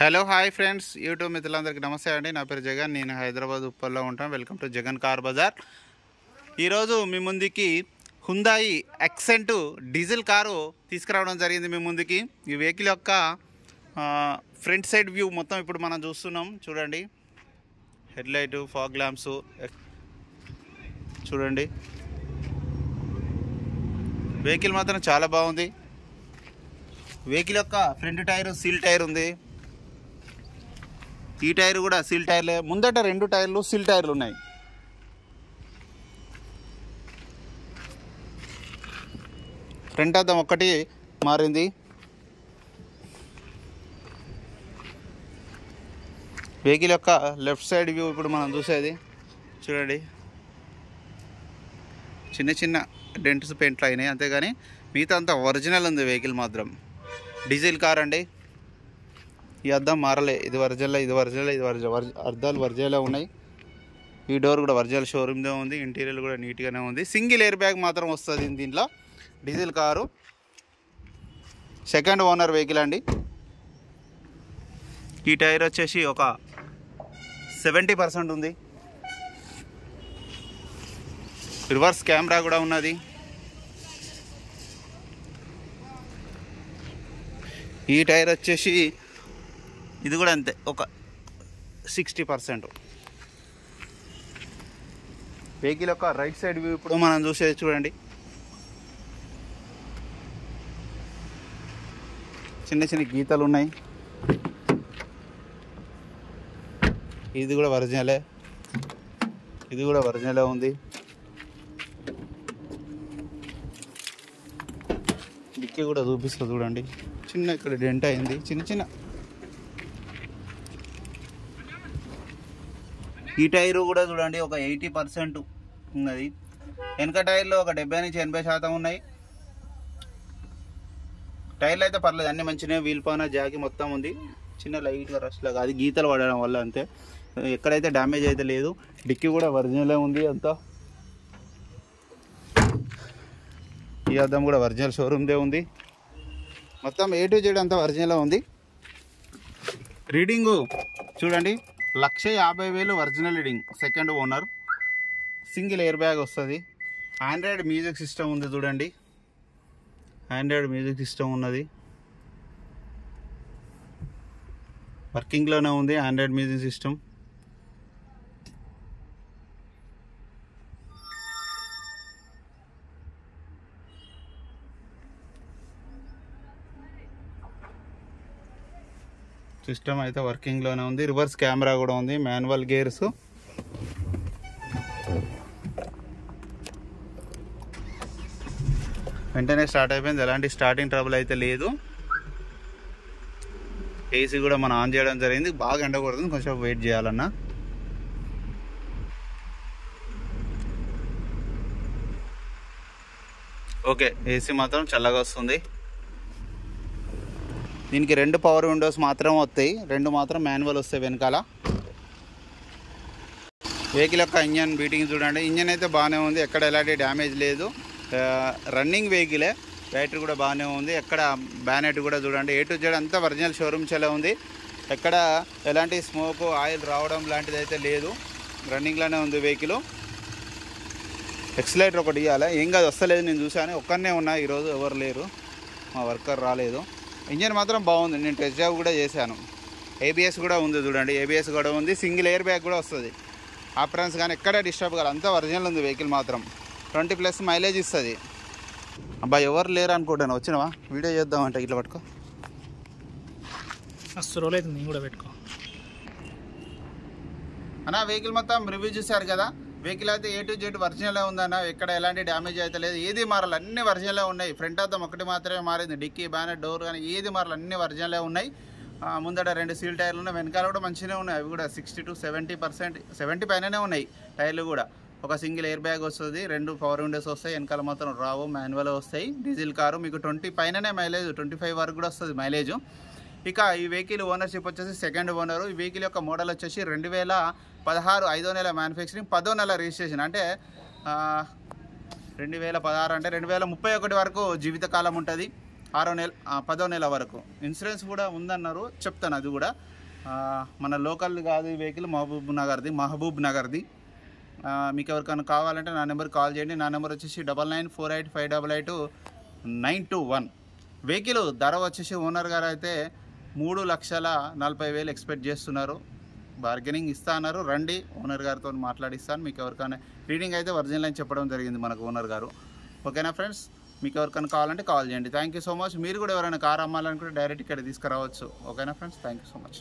Hello hi friends, YouTube మిత్రులందరికీ నమస్తే అండి. నా పేరు జగన్, నేను హైదరాబాద్ ఉప్పల్లో ఉంటాను. Welcome to Jagan car bazaar. ఈరోజు మీ ముందుకి హుందాయి యాక్సెంట్ డీజిల్ కారు తీసుకురావడం జరిగింది మీ ముందుకి. ఈ వెహికల్ యొక్క ఫ్రంట్ సైడ్ వ్యూ మొత్తం ఇప్పుడు మనం చూస్తున్నాం. చూడండి, హెడ్ లైట్, ఫాగ్ ల్యాంప్స్ చూడండి. వెహికల్ మాత్రం చాలా బాగుంది. వెహికల్ యొక్క ఫ్రంట్ టైర్ సీల్ టైర్ ఉంది. ఈ టైర్ కూడా సీల్ టైర్లే. ముందట 2 టైర్లు సీల్ టైర్లు ఉన్నాయి. ఫ్రంట్ అద్దం ఒక్కటి మారింది. వెహికల్ యొక్క లెఫ్ట్ సైడ్ వ్యూ ఇప్పుడు మనం చూసేది చూడండి. చిన్న చిన్న డెంట్స్ పెయింట్లు అయినాయి, అంతేగాని మిగతా అంతా ఒరిజినల్ ఉంది. వెహికల్ మాత్రం డీజిల్ కార్ అండి. ఈ అద్దం మారలే. ఇది ఒరిజినల్, ఇది ఒరిజినల్, ఇది అద్దాలు ఒరిజినలే ఉన్నాయి. ఈ డోర్ కూడా ఒరిజినల్ షోరూమ్దే ఉంది. ఇంటీరియర్ కూడా నీట్గానే ఉంది. సింగిల్ ఎయిర్ బ్యాగ్ మాత్రం వస్తుంది దీంట్లో. Diesel car, second owner vehicle అండి. ఈ టైర్ వచ్చేసి ఒక 70% ఉంది. రివర్స్ కెమెరా కూడా ఉన్నది. ఈ టైర్ వచ్చేసి ఇది కూడా అంతే, ఒక 60%. వెహికల్ యొక్క రైట్ సైడ్ వ్యూ ఇప్పుడు మనం చూసేది చూడండి. చిన్న చిన్న గీతలు ఉన్నాయి. ఇది కూడా ఒరిజినలే, ఇది కూడా ఒరిజినలే ఉంది. డిక్కీ కూడా చూపిస్తుంది చూడండి. చిన్న ఇక్కడ డెంట్ అయింది, చిన్న చిన్న. ఈ టైరు కూడా చూడండి, ఒక 80% ఉన్నది. వెనక టైర్లో ఒక 70 నుంచి 80% ఉన్నాయి. టైర్లు అయితే పర్లేదు, అన్నీ మంచిగా. వీల్ పాన జాకి మొత్తం ఉంది. చిన్న లైట్గా రష్ లాగా, అది గీతలు పడడం వల్ల అంతే. ఎక్కడైతే డ్యామేజ్ అయితే లేదు. డిక్కీ కూడా ఒరిజినలే ఉంది అంతా. ఈ అద్దం కూడా ఒరిజినల్ షోరూమ్దే ఉంది. మొత్తం A to Z అంతా ఒరిజినల్ ఉంది. రీడింగు చూడండి, 1,50,000 original reading. Second owner, single air bag వస్తుంది. ఆండ్రాయిడ్ మ్యూజిక్ సిస్టమ్ ఉంది చూడండి. ఆండ్రాయిడ్ మ్యూజిక్ సిస్టమ్ ఉన్నది, వర్కింగ్లోనే ఉంది. Android music system. సిస్టమ్ అయితే వర్కింగ్లోనే ఉంది. రివర్స్ కెమెరా కూడా ఉంది. Manual gears. వెంటనే స్టార్ట్ అయిపోయింది. ఎలాంటి స్టార్టింగ్ ట్రబుల్ అయితే లేదు. ఏసీ కూడా మనం ఆన్ చేయడం జరిగింది. బాగా ఎండకూడదు, కొంచెం వెయిట్ చేయాలన్నా. ఓకే, ఏసీ మాత్రం చల్లగా వస్తుంది. దీనికి 2 పవర్ విండోస్ మాత్రం వస్తాయి, 2 మాత్రం మాన్యువల్ వస్తాయి వెనకాల. వెహికల్ యొక్క ఇంజన్ బీటింగ్ చూడండి. ఇంజన్ అయితే బాగానే ఉంది, ఎక్కడ ఎలాంటి డ్యామేజ్ లేదు. రన్నింగ్ వెహికలే. బ్యాటరీ కూడా బాగానే ఉంది. ఎక్కడ బ్యానెట్ కూడా చూడండి. A to Z అంతా ఒరిజినల్ షోరూమ్ చెలా ఉంది. ఎక్కడ ఎలాంటి స్మోక్, ఆయిల్ రావడం లాంటిది అయితే లేదు. రన్నింగ్లోనే ఉంది వెహికల్. ఎక్సలైటర్ ఒకటి ఇవ్వాలి, ఏం కాదు, వస్తలేదు. నేను చూసాను, ఒక్కనే ఉన్నా ఈరోజు, ఎవరు లేరు, మా వర్కర్ రాలేదు. ఇంజన్ మాత్రం బాగుంది, నేను టెస్ట్ డ్రైవ్ కూడా చేశాను. ABS కూడా ఉంది చూడండి. ABS కూడా ఉంది. సింగిల్ ఎయిర్ బ్యాగ్ కూడా వస్తుంది. ఆపరెన్స్ కానీ ఎక్కడ డిస్టర్బ్ కాదు, అంతా ఒరిజినల్ ఉంది వెహికల్ మాత్రం. 20+ మైలేజ్ ఇస్తుంది. అబ్బా, ఎవరు లేరు అనుకుంటాను. వచ్చినావా వీడియో చేద్దామంటే ఇట్లా పట్టుకో. రోజు నేను కూడా పెట్టుకో అన్న. వెహికల్ మొత్తం రివ్యూ చూశారు కదా. వెహికల్ అయితే A to Z ఒరిజినలే ఉందన్న. ఎక్కడ ఎలాంటి డ్యామేజ్ అయితే లేదు. ఏది మారాలి, అన్ని ఒరిజినలే ఉన్నాయి. ఫ్రంట్ అద్దం ఒకటి మాత్రమే మారింది. డిక్కీ, బ్యానెట్, డోర్ కానీ ఏది మారాలి, అన్ని ఒరిజినలే ఉన్నాయి. ముందట 2 సీల్ టైర్లు ఉన్నాయి. వెనకాల కూడా మంచిగానే ఉన్నాయి. అవి కూడా 60 to 70%, 70 పైననే ఉన్నాయి టైర్లు కూడా. ఒక సింగిల్ ఎయిర్ బ్యాగ్ వస్తుంది. 2 పవర్ విండోస్ వస్తాయి. వెనకాల మాత్రం రావు, మాన్యువల్ వస్తాయి. డీజిల్ కారు మీకు 20 పైననే మైలేజ్, 25 వరకు కూడా వస్తుంది మైలేజ్. ఇక ఈ వెహికల్ ఓనర్షిప్ వచ్చేసి సెకండ్ ఓనరు. ఈ వెహికల్ యొక్క మోడల్ వచ్చేసి 2016 5వ నెల మ్యానుఫ్యాక్చరింగ్, 10వ నెల రిజిస్ట్రేషన్. అంటే 2016 అంటే 2031 వరకు జీవితకాలం ఉంటుంది. 10వ నెల వరకు ఇన్సూరెన్స్ కూడా ఉందన్నారు. చెప్తాను అది కూడా. మన లోకల్ కాదు వెహికల్, మహబూబ్ నగర్ది. మీకు ఎవరికైనా కావాలంటే నా నెంబర్కి కాల్ చేయండి. నా నెంబర్ వచ్చేసి 9948588921. వెహికల్ ధర వచ్చేసి ఓనర్ గారు అయితే 3,40,000 ఎక్స్పెక్ట్ చేస్తున్నారు. బార్గెనింగ్ ఇస్తా అన్నారు. రండి, ఓనర్ గారితో మాట్లాడిస్తాను. మీకు ఎవరికైనా రీడింగ్ అయితే ఒరిజినల్ అని చెప్పడం జరిగింది మనకు ఓనర్ గారు. ఓకేనా ఫ్రెండ్స్, మీకు ఎవరికైనా కావాలంటే కాల్ చేయండి. Thank you so much. మీరు కూడా ఎవరైనా కార్ అమ్మాలనుకుంటే డైరెక్ట్ ఇక్కడ తీసుకురావచ్చు. ఓకేనా friends, thank you so much.